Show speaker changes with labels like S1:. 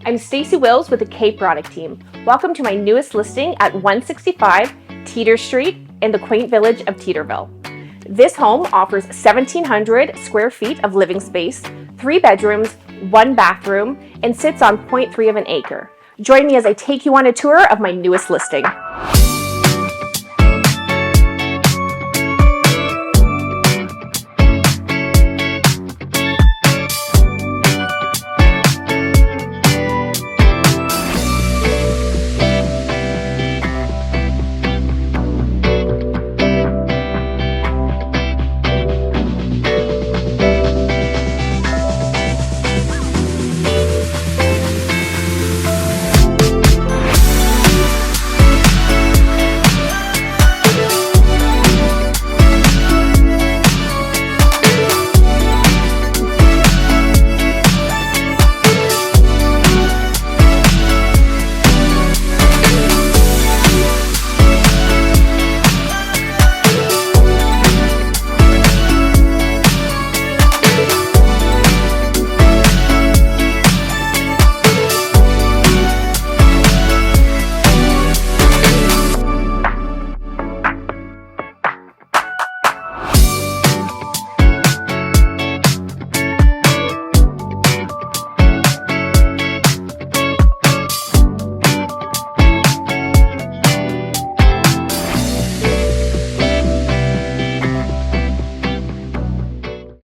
S1: I'm Stacey Wills with the Cape Product Team. Welcome to my newest listing at 165 Teeter Street in the quaint village of Teeterville. This home offers 1,700 square feet of living space, 3 bedrooms, 1 bathroom, and sits on 0.3 of an acre. Join me as I take you on a tour of my newest listing.